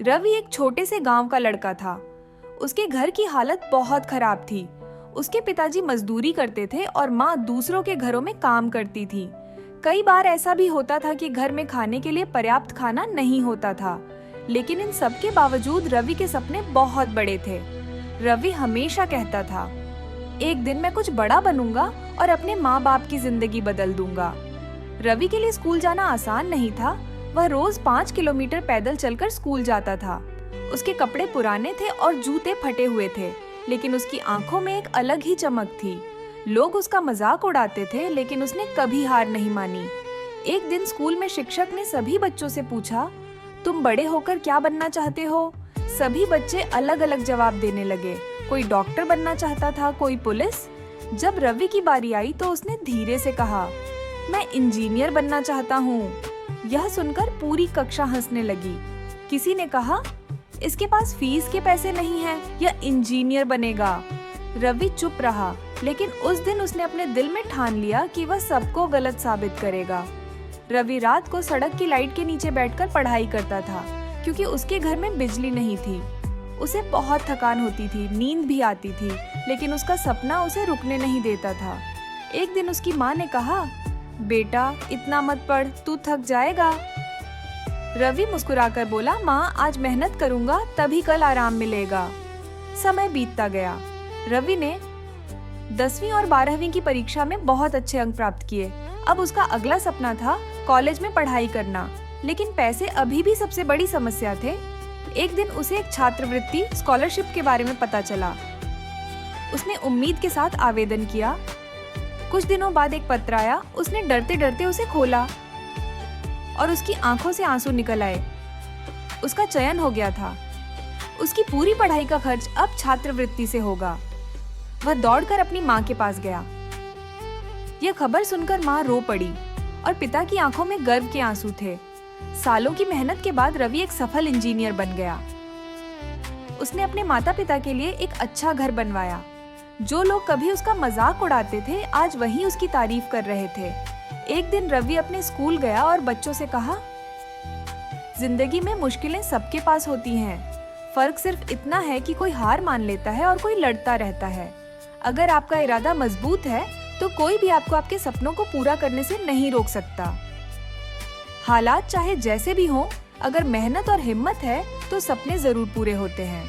रवि एक छोटे से गांव का लड़का था। उसके घर की हालत बहुत खराब थी। उसके पिताजी मजदूरी करते थे और माँ दूसरों के घरों में काम करती थी। कई बार ऐसा भी होता था कि घर में खाने के लिए पर्याप्त खाना नहीं होता था, लेकिन इन सब के बावजूद रवि के सपने बहुत बड़े थे। रवि हमेशा कहता था, एक दिन मैं कुछ बड़ा बनूंगा और अपने माँ बाप की जिंदगी बदल दूंगा। रवि के लिए स्कूल जाना आसान नहीं था। वह रोज 5 किलोमीटर पैदल चलकर स्कूल जाता था। उसके कपड़े पुराने थे और जूते फटे हुए थे, लेकिन उसकी आंखों में एक अलग ही चमक थी। लोग उसका मजाक उड़ाते थे, लेकिन उसने कभी हार नहीं मानी। एक दिन स्कूल में शिक्षक ने सभी बच्चों से पूछा, तुम बड़े होकर क्या बनना चाहते हो? सभी बच्चे अलग अलग जवाब देने लगे। कोई डॉक्टर बनना चाहता था, कोई पुलिस। जब रवि की बारी आई तो उसने धीरे से कहा, मैं इंजीनियर बनना चाहता हूँ। यह सुनकर पूरी कक्षा हंसने लगी। किसी ने कहा, इसके पास फीस के पैसे नहीं हैं, यह इंजीनियर बनेगा। रवि चुप रहा, लेकिन उस दिन उसने अपने दिल में ठान लिया कि वह सबको गलत साबित करेगा। रवि रात को सड़क की लाइट के नीचे बैठकर पढ़ाई करता था, क्योंकि उसके घर में बिजली नहीं थी। उसे बहुत थकान होती थी, नींद भी आती थी, लेकिन उसका सपना उसे रुकने नहीं देता था। एक दिन उसकी माँ ने कहा, बेटा इतना मत पढ़, तू थक जाएगा। रवि मुस्कुराकर बोला, माँ आज मेहनत करूंगा तभी कल आराम मिलेगा। समय बीतता गया। रवि ने 10वीं और 12वीं की परीक्षा में बहुत अच्छे अंक प्राप्त किए। अब उसका अगला सपना था कॉलेज में पढ़ाई करना, लेकिन पैसे अभी भी सबसे बड़ी समस्या थे। एक दिन उसे एक छात्रवृत्ति स्कॉलरशिप के बारे में पता चला। उसने उम्मीद के साथ आवेदन किया। कुछ दिनों बाद एक पत्र आया। उसने डरते डरते उसे खोला और उसकी आंखों से आंसू निकल आए। उसका चयन हो गया था। उसकी पूरी पढ़ाई का खर्च अब छात्रवृत्ति से होगा। वह दौड़कर अपनी माँ के पास गया। यह खबर सुनकर माँ रो पड़ी और पिता की आंखों में गर्व के आंसू थे। सालों की मेहनत के बाद रवि एक सफल इंजीनियर बन गया। उसने अपने माता पिता के लिए एक अच्छा घर बनवाया। जो लोग कभी उसका मजाक उड़ाते थे, आज वही उसकी तारीफ कर रहे थे। एक दिन रवि अपने स्कूल गया और बच्चों से कहा, जिंदगी में मुश्किलें सबके पास होती हैं। फर्क सिर्फ इतना है कि कोई हार मान लेता है और कोई लड़ता रहता है। अगर आपका इरादा मजबूत है तो कोई भी आपको आपके सपनों को पूरा करने से नहीं रोक सकता। हालात चाहे जैसे भी हों, अगर मेहनत और हिम्मत है तो सपने जरूर पूरे होते हैं।